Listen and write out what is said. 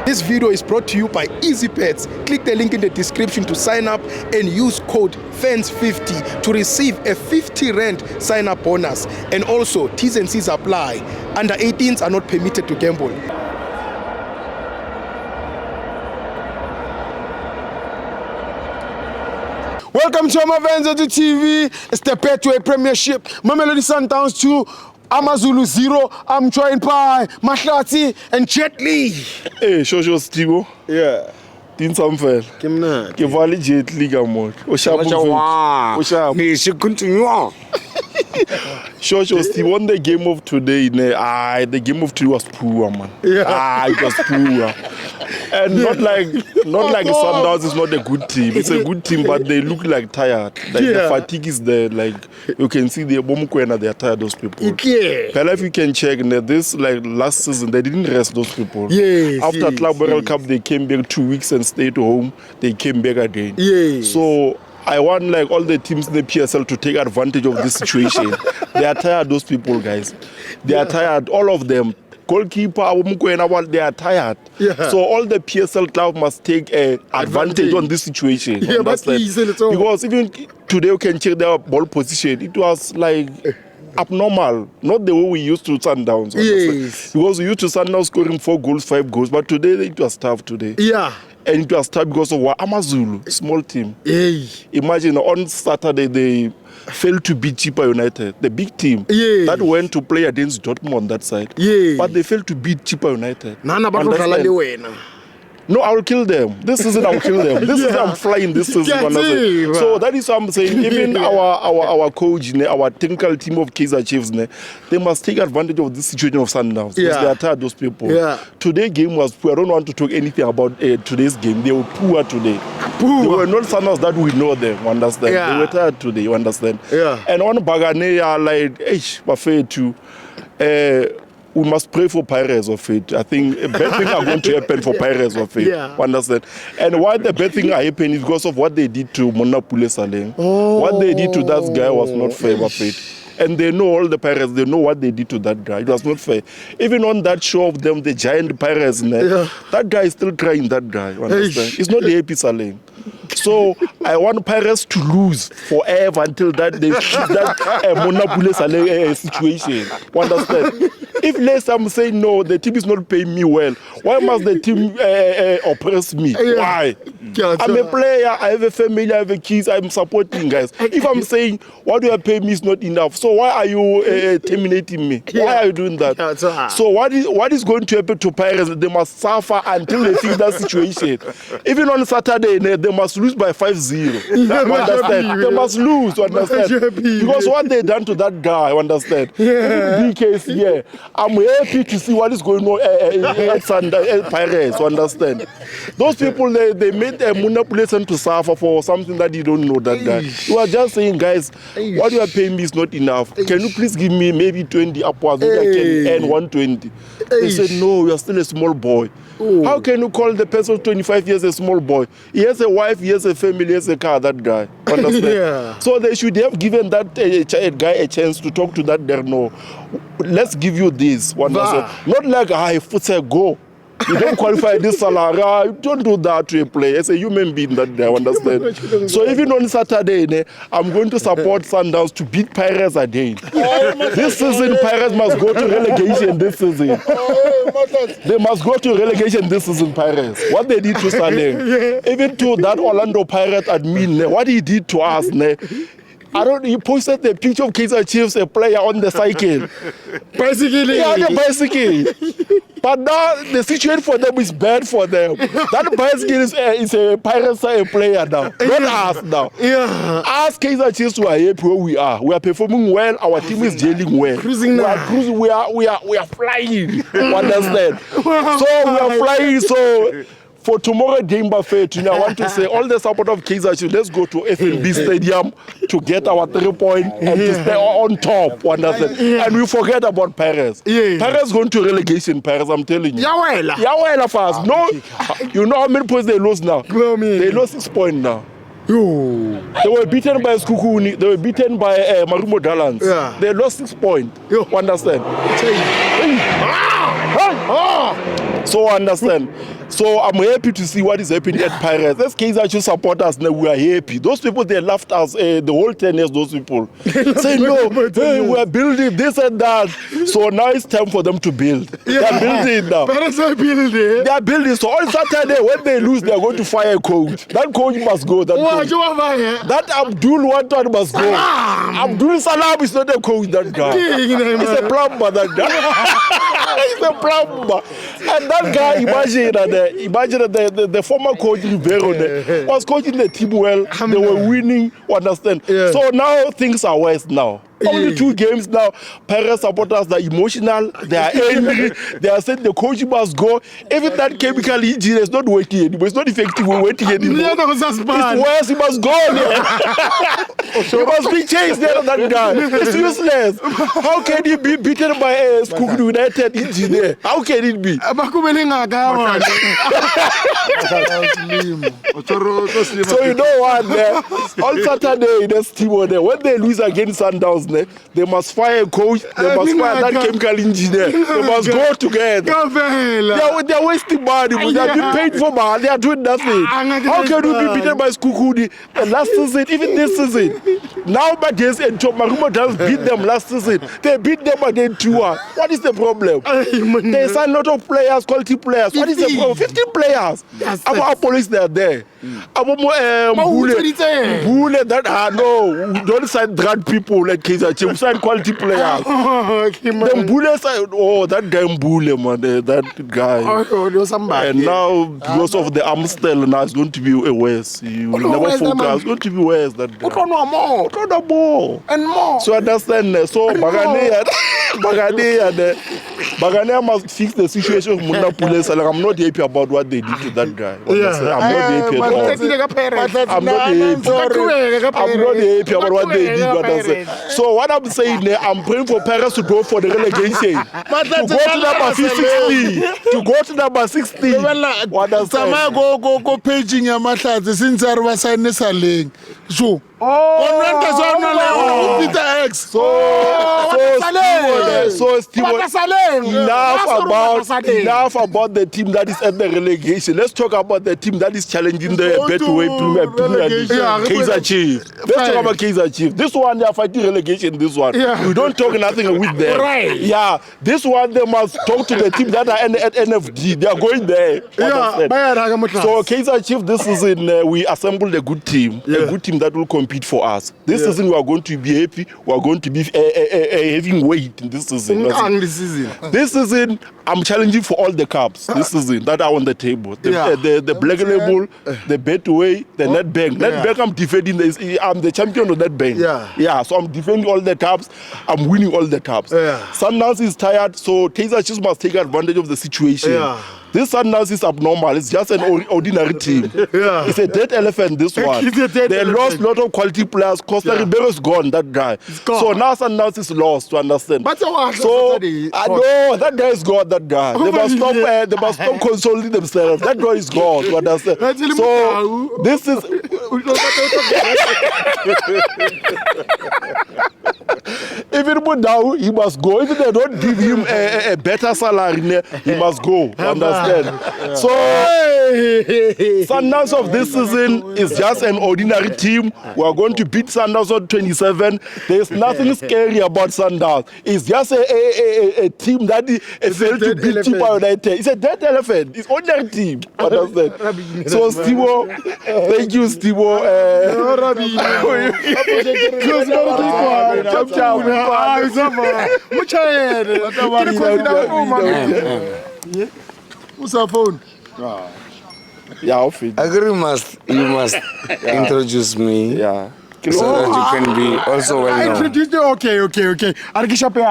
This video is brought to you by EASYBET. Click the link in the description to sign up and use code FANS50 to receive a 50 Rand sign-up bonus. And also, T&Cs apply. Under 18s are not permitted to gamble. Welcome to FANS Wethu TV. It's the Betway Premiership. Mamelodi Sundowns 2, AmaZulu 0. I'm joined by Mahlati and Jet Li. Hey, Shosho Stigo. Yeah. Tin Samfel. Kimna. Ke vale Jet Li ka mo. O shapo. O shapo. Me se continue. Shosho Stigo won the game of today. The game of today was poor, man. Yeah. It was poor. And not like Sundowns is not a good team. It's a good team, but they look like tired. Like the fatigue is there. Like you can see the Bomukwena, they are tired. Those people. Yeah. But if you can check, this like last season they didn't rest those people. Yes. After Club World Cup, they came back 2 weeks and stayed home. They came back again. Yes. So I want like all the teams in the PSL to take advantage of this situation. They are tired. Those people, guys. They are tired. All of them. Goalkeeper, they are tired. Yeah. So all the PSL club must take advantage on this situation. Yeah, but because even today you can check their ball position. It was like abnormal, not the way we used to Sundowns. Yes. Because we used to Sundowns scoring 4 goals, 5 goals, but today it was tough today. Yeah. And it was tough because of what? AmaZulu, small team. Hey. Imagine on Saturday they failed to beat Chippa United, the big team that went to play against Dortmund on that side. But they failed to beat Chippa United. No, I will kill them. This season I will kill them. This season I'm flying this season. So that is what I'm saying. Even our coach, our technical team of Kaizer Chiefs, they must take advantage of this situation of Sundowns. Because they are tired, those people. Today's game was poor. I don't want to talk anything about today's game. They were poor today. They were not Sundowns that we know them, you understand? They were tired today, you understand? And on Bagane, like, Buffet too. We must pray for Pirates of it. I think bad things are going to happen for Pirates of it. Understand? And why the bad thing are happening is because of what they did to Monapule Saleng. What they did to that guy was not fair of it. And they know, all the Pirates, they know what they did to that guy. It was not fair. Even on that show of them, the giant Pirates, that guy is still crying, that guy. Understand? It's not the happy Saleng. So I want Pirates to lose forever until that they keep that Monapule Saleng situation. Understand? If less I'm saying no, the team is not paying me well, why must the team oppress me? Why? I'm a player, I have a family, I have a kids, I'm supporting, guys. If I'm saying what you are paying me is not enough, so why are you terminating me? Why are you doing that? So what is going to happen to Pirates? They must suffer until they fix that situation. Even on Saturday, they must lose by 5-0. Understand? They must lose, understand? Because what they done to that guy, understand? BKC, I'm happy to see what is going on at Pirates, understand? Those people, they made a manipulation to suffer for something that you don't know that guy. You are just saying, guys, what you are paying me is not enough. Can you please give me maybe 20 upwards? Maybe I can earn 120. They said, no, you are still a small boy. How can you call the person 25 years a small boy? He has a wife, he has a family, he has a car, that guy. Understand? So they should have given that guy a chance to talk to that there. No, let's give you this. Understand? Not like, football, go. You don't qualify this salary. You don't do that to a player. It's a human being that they understand. So even on Saturday, I'm going to support Sundowns to beat Pirates again. This season, Pirates must go to relegation this season. They must go to relegation this season, Pirates. What they did to Saleng, even to that Orlando Pirate admin, what he did to us, he posted the picture of Kaizer Chiefs, a player on the cycle. Bicycle. Yeah, the bicycle. But now the situation for them is bad for them. That bicycle is a Pirates player now. Not us now. Us Kaizer Chiefs, we are happy where we are. We are performing well. Our team is gelling well. Cruising we are cruising. We are flying. Understand? So we are flying. So for tomorrow game buffet, I want to say all the support of Kaizer Chiefs, let's go to FNB Stadium to get our 3 points and to stay on top. Understand? And we forget about Paris. Paris going to relegation, Paris, I'm telling you. Yawela fast. No, you know how many points they lost now? They lost 6 points now. They were beaten by Skukuni. They were beaten by Marumo Dalans. They lost 6 points. Understand? So understand. So I'm happy to see what is happening at Pirates. As Kaizer Chiefs supporters, now we are happy. Those people, they laughed us the whole 10 years, those people. Say, no, hey, we are building this and that. So now it's time for them to build. They are building now. Pirates are building. They are building. So on Saturday, when they lose, they are going to fire a coach. That coach must go. That Abdul one must go. Abdul Salam is not a coach, that guy. He's a plumber, that guy. He's a plumber. And that guy, imagine that the former coach Rivero was coaching the team well. They were winning, understand? Yeah. So now things are worse now. Only 2 games now. Pirates supporters are emotional. They are angry. They are saying the coach must go. Even that chemical engineer is not working anymore. It's not effective. We're waiting anymore. It's worse. He must go. He must be chased there. That guy. It's useless. How can he be beaten by a Skukuru United engineer? How can it be? So you know what? On Saturday, there's team on there. When they lose against Sundowns, they must fire a coach. They must fire that chemical engineer. They must go together. They are wasting money. They are being paid for money. They are doing nothing. How can we be beaten by Skukudi last season, even this season? Now, Bades and Maruma does beat them last season. They beat them again 2-1. What is the problem? They sign a lot of players, quality players. What is the problem? 15 players. Our police, they are there. Bule, that no, don't sign drug people like Kaizer Chiefs. Sign quality players. Them Bule side, that guy Bule, man, that guy. And now because of the Amstel, now it's going to be worse. You will never focus. It's going to be worse. That guy. More and more. So understand. So Bagane must fix the situation of Munda Pule. Like, I'm not happy about what they did to that guy. I'm not happy at all. I'm not happy about what they did. So what I'm saying, I'm praying for Paris to go for the relegation. To go to number 60. To go to number 60. What does that? Go paging your matters since I was signing Saling. So enough about the team that is at the relegation. Let's talk about the team that is challenging the Betway Premier League. Kaizer Chiefs. Let's talk about Kaizer Chiefs. This one, they are fighting relegation. This one, we don't talk nothing with them. Right. Yeah, this one they must talk to the team that are at NFD. They are going there. So Kaizer Chiefs, this season we assembled a good team, a good team that will compete for us. This season we are going to be happy. We are going to be having weight in this season. This season I'm challenging for all the cups. This season that are on the table. The Black Label, the Betway, the Netbank. Netbank I'm defending. I'm the champion of Netbank. Yeah. So I'm defending all the cups. I'm winning all the cups. Sundowns is tired, so Kaizer Chiefs must take advantage of the situation. This Sundowns is abnormal. It's just an ordinary team. It's a dead elephant, this one. They lost a lot of quality players. Costa Ribeiro is gone, that guy. So now Sundowns is lost, to understand. So, I know, that guy is gone, that guy. They must stop consoling themselves. That guy is gone, to understand. So, this is... Even Mudau, he must go. Even they don't give him a better salary, he must go. Understand? So, Sundowns of this season is just an ordinary team. We are going to beat Sundowns on 27. There's nothing scary about Sundowns. It's just a team that failed to beat Chipa United. It's a dead elephant. It's ordinary team. Understand? So, Stivo, thank you, Stivo. Who's our phone? Yeah, I'll feed. You must introduce me. Yeah. So that you can be also well known. Okay. Arkishape,